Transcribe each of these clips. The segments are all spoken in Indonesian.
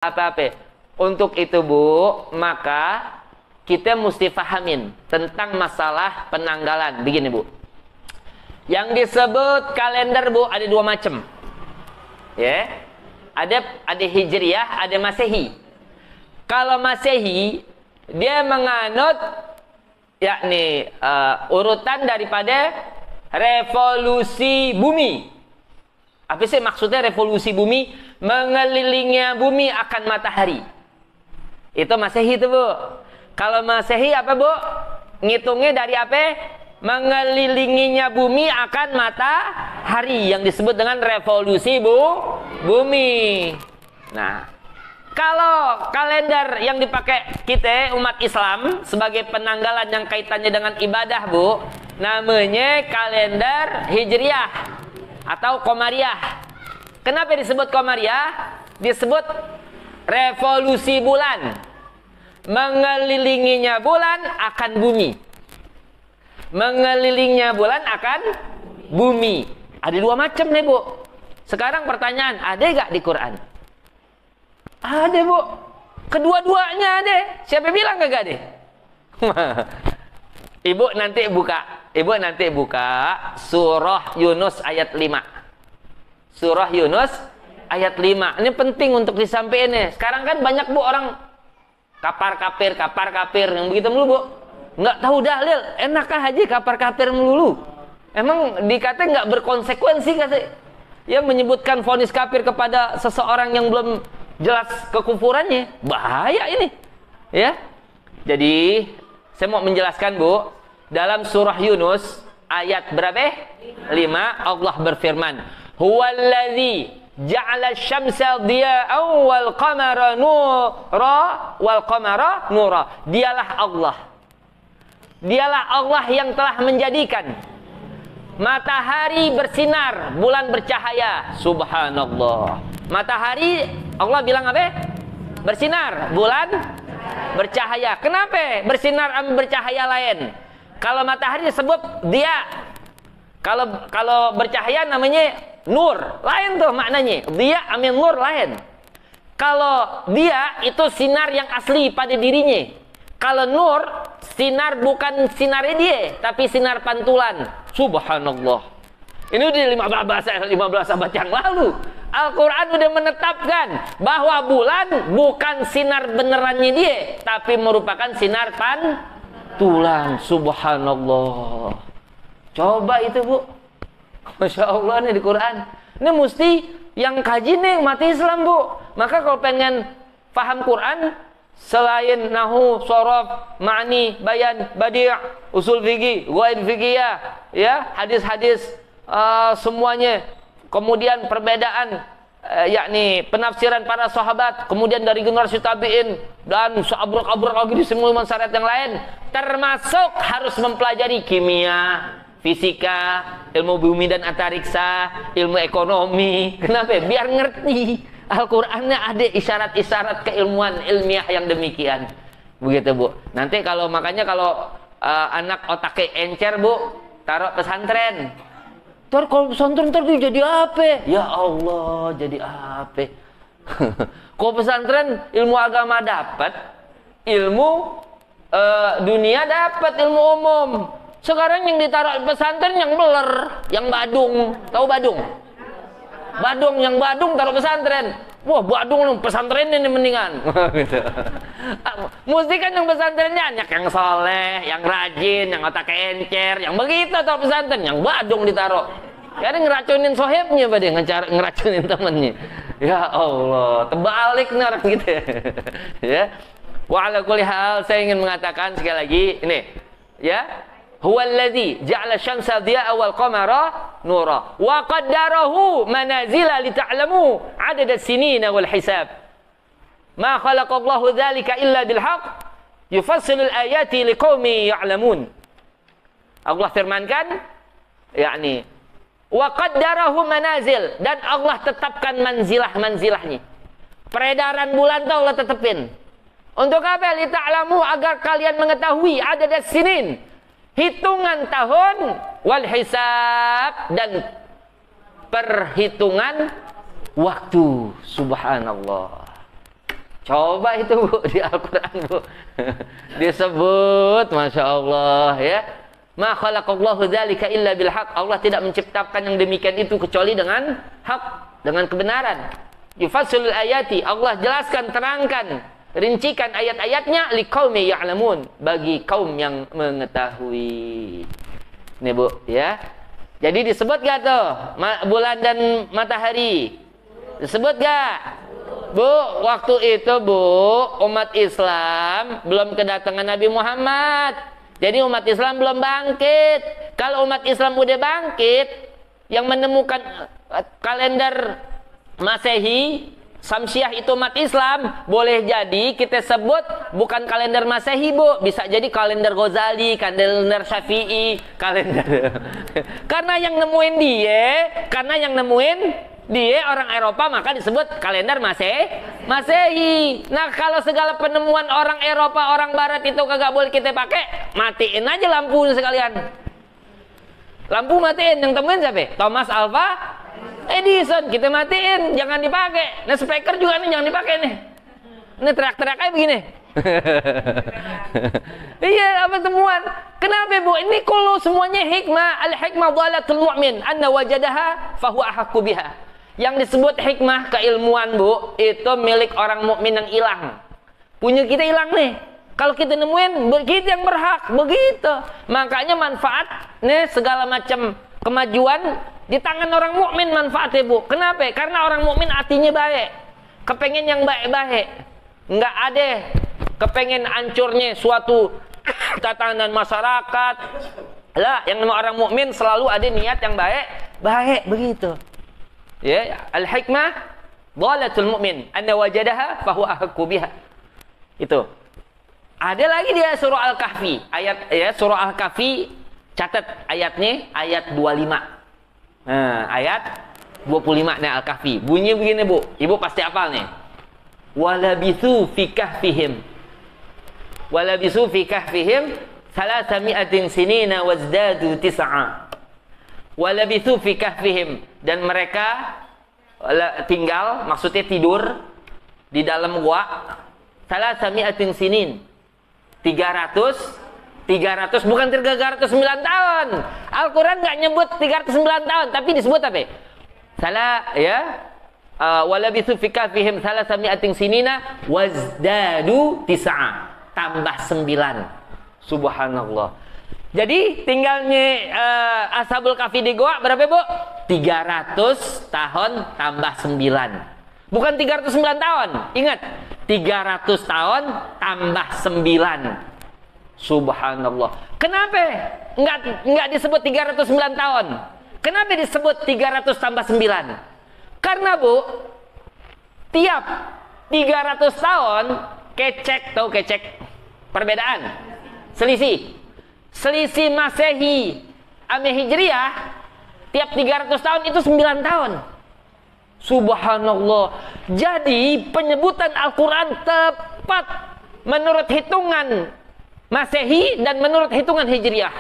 apa-apa. Untuk itu Bu, maka kita mesti fahamin tentang masalah penanggalan. Begini Bu, yang disebut kalender Bu ada dua macam. Ya, ada Hijriyah, ada Masehi. Kalau Masehi dia menganut yakni urutan daripada revolusi bumi. Apa sih maksudnya revolusi bumi? Mengelilingnya bumi akan matahari. Itu Masehi itu Bu. Kalau Masehi apa Bu? Ngitungnya dari apa? Mengelilinginya bumi akan matahari, yang disebut dengan revolusi bumi. Nah, kalau kalender yang dipakai kita umat Islam sebagai penanggalan yang kaitannya dengan ibadah Bu, namanya kalender Hijriyah atau Qamariyah. Kenapa disebut Qamariyah? Disebut revolusi bulan. Mengelilinginya bulan akan bumi. Mengelilingnya bulan akan bumi. Ada dua macam nih Bu. Sekarang pertanyaan, ada gak di Quran? Ada Bu. Kedua-duanya ada. Siapa bilang gak ada? Ibu nanti buka surah Yunus ayat 5. Surah Yunus ayat 5. Ini penting untuk disampaikan nih. Sekarang kan banyak Bu orang kapar kapir yang begitu mulu Bu. Nggak tahu dalil. Enakkah haji kapar kapir melulu? Emang dikata nggak berkonsekuensi kata. Ya menyebutkan vonis kafir kepada seseorang yang belum jelas kekufurannya. Bahaya ini. Ya. Jadi saya mau menjelaskan Bu, dalam surah Yunus ayat berapa? 5 Allah berfirman, "Huwallazi ja'ala asy-syamsa diya'an wal qamara nura." Dialah Allah yang telah menjadikan matahari bersinar, bulan bercahaya. Subhanallah. Matahari Allah bilang apa? Bersinar, bulan bercahaya. Kenapa bersinar sama bercahaya lain? Kalau matahari disebut dia. Kalau bercahaya namanya nur. Lain tuh maknanya. Dia amin nur lain. Kalau dia itu sinar yang asli pada dirinya. Kalau nur, sinar bukan sinar dia, tapi sinar pantulan. Subhanallah. Ini udah 15 abad yang lalu. Al-Quran udah menetapkan bahwa bulan bukan sinar benerannya dia, tapi merupakan sinar pantulan. Subhanallah. Coba itu Bu. Masya Allah nih di Quran. Ini mesti yang kaji nih umat Islam Bu. Maka kalau pengen paham Quran, selain nahu, sorof, ma'ni, bayan, badi', usul fikih, qawaid fikihiyah, ya, hadis-hadis semuanya. Kemudian perbedaan yakni penafsiran para sahabat, kemudian dari generasi tabi'in dan seabrek-abrek lagi di semua syariat yang lain, termasuk harus mempelajari kimia, fisika, ilmu bumi dan antariksa, ilmu ekonomi. Kenapa? Biar ngerti. Al-Qur'annya ada isyarat-isyarat keilmuan ilmiah yang demikian. Begitu Bu. Nanti makanya kalau anak otaknya encer Bu, taruh pesantren. Ntar kalau pesantren ntar dia jadi apa? Ya Allah, jadi apa? Kalau pesantren ilmu agama dapat, ilmu dunia dapat, ilmu umum. Sekarang yang ditaruh pesantren yang beler, yang badung. Tahu badung? Yang badung taruh pesantren. Wah, badung pesantren ini mendingan. Gitu. Mesti kan yang pesantrennya banyak yang soleh, yang rajin, yang otak encer, yang begitu taruh pesantren, yang badung ditaruh. Ya ada ngeracunin sohibnya pada ngeracunin temennya. Ya Allah, terbalik nih orang gitu. Ya. Wa ala kulli hal, saya ingin mengatakan sekali lagi ini, ya. Huwallazi ja'ala asy-syamsa diya'an wal qamara nura wa qaddarahu manazila lita'lamu 'adada as-sinina wal hisab. Ma khalaqallahu dzalika illa bil haqq yufassilu al-ayati liqaumin ya'lamun. Allah firmankan yakni wa qaddarahu manazil, dan Allah tetapkan manzilah-manzilahnya. Peredaran bulan tuh Allah tetepin. Untuk apa? Lita'lamu, agar kalian mengetahui adad as-sinin, hitungan tahun, wal hisab, dan perhitungan waktu. Subhanallah. Coba itu Bu di Al-Quran Bu. Disebut, Masya Allah ya. Ma khalaqallahu dzalika illa bil haq. Allah tidak menciptakan yang demikian itu kecuali dengan hak, dengan kebenaran. Yufassilul ayati. Allah jelaskan, terangkan, rincikan ayat-ayatnya liqaumi ya'lamun, bagi kaum yang mengetahui. Nih Bu ya. Jadi disebut gak tuh bulan dan matahari? Disebut gak? Bu, waktu itu Bu, umat Islam belum kedatangan Nabi Muhammad. Jadi umat Islam belum bangkit. Kalau umat Islam udah bangkit, yang menemukan kalender Masehi, Samsiah itu umat Islam, boleh jadi kita sebut bukan kalender Masehi Bu, bisa jadi kalender Ghazali, kalender Syafi'i, kalender. Karena yang nemuin dia orang Eropa, maka disebut kalender Masehi. Nah, kalau segala penemuan orang Eropa, orang Barat itu kagak boleh kita pakai, matiin aja lampu sekalian. Lampu matiin, yang temuin siapa? Thomas Alva Edison, kita matiin, jangan dipakai. Nah, speaker juga nih jangan dipakai nih. Ini teriak-teriak kayak begini. Iya, apa temuan? Kenapa Bu? Ini kalau semuanya hikmah. Al-hikmah dhalatul mu'min, anna wajadaha fahuwa ahaqqu biha. Yang disebut hikmah, keilmuan Bu, itu milik orang mukmin yang hilang. Punya kita hilang nih. Kalau kita nemuin, kita yang berhak. Begitu. Makanya manfaat nih, segala macam kemajuan di tangan orang mukmin manfaatnya Bu. Kenapa? Karena orang mukmin hatinya baik. Kepengen yang baik-baik. Enggak ada kepengen hancurnya suatu tatanan masyarakat. Lah, yang nama orang mukmin selalu ada niat yang baik begitu. Ya, al-hikmah dhalatul mu'min, anna wajadaha fahuwa ahaqqu biha. Itu. Ada lagi dia surah Al-Kahfi, ayat ya, surah Al-Kahfi, catat ayatnya, ayat 25. Nah, ayat 25 nih Al-Kahfi. Bunyi begini Bu, Ibu pasti hafal nih. Walabithu fi kahfihim. Walabithu fi kahfihim 300 sinina wazdadu tis'a. Walabithu fi kahfihim, dan mereka tinggal, maksudnya tidur di dalam gua 300 sinin. 300 bukan 309 tahun. Al-Quran nggak nyebut 309 tahun, tapi disebut apa? Walabithu fi kahfihim 300 sinina wazdadu tis'a, tambah 9. Subhanallah. Jadi tinggalnya Ashabul Kahfi di goa berapa Bu? 300 tahun tambah 9. Bukan 309 tahun. Ingat, 300 tahun tambah 9. Subhanallah. Kenapa enggak disebut 309 tahun? Kenapa disebut 300 tambah 9? Karena Bu, tiap 300 tahun kecek, tahu kecek? Perbedaan, selisih Masehi ame Hijriah, tiap 300 tahun itu 9 tahun. Subhanallah. Jadi penyebutan Al-Quran tepat menurut hitungan Masehi dan menurut hitungan Hijriah.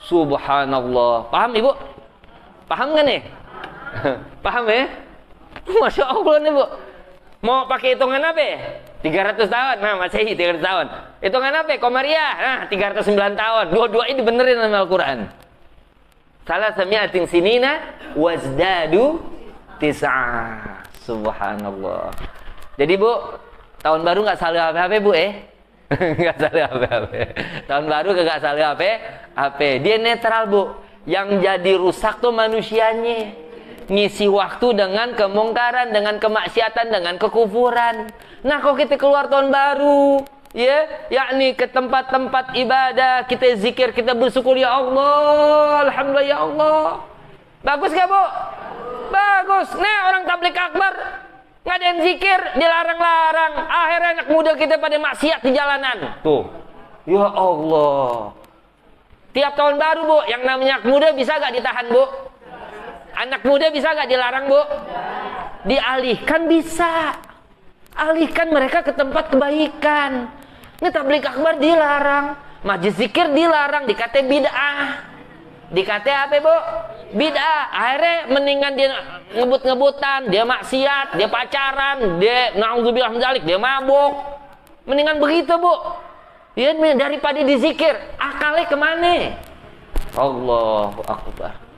Subhanallah. Paham Ibu? Paham kan nih? Paham ya? Masya Allah nih Bu. Mau pakai hitungan apa? 300 tahun, nah Masehi 300 tahun. Hitungan apa? Komariah, nah 309 tahun. Dua-dua ini benerin dalam Al-Quran. 300 sinina wazdadu tis'a. Subhanallah. Jadi Bu, tahun baru nggak salah apa-apa Bu nggak salah apa-apa. Tahun baru nggak salah apa. Dia netral Bu. Yang jadi rusak tuh manusianya. Ngisi waktu dengan kemungkaran, dengan kemaksiatan, dengan kekufuran. Nah, kalau kita keluar tahun baru, ya, yakni ke tempat-tempat ibadah, kita zikir, kita bersyukur, ya Allah, alhamdulillah ya Allah. Bagus gak Bu? Bagus. Nah, orang tabligh akbar ngadain zikir, dilarang-larang. Akhirnya anak muda kita pada maksiat di jalanan. Tuh, ya Allah. Tiap tahun baru Bu, yang namanya anak muda bisa gak ditahan Bu? Anak muda bisa gak dilarang Bu? Dialihkan bisa. Alihkan mereka ke tempat kebaikan. Ini tabligh akbar dilarang, majlis zikir dilarang, dikata bid'ah. Dikata apa Bu? bid'ah. Akhirnya mendingan dia ngebut-ngebutan, dia maksiat, dia pacaran, dia na'udzubillah min dzalik, dia mabuk. Mendingan begitu, Bu. Ya, daripada dizikir, akalnya kemana? Allahu Akbar.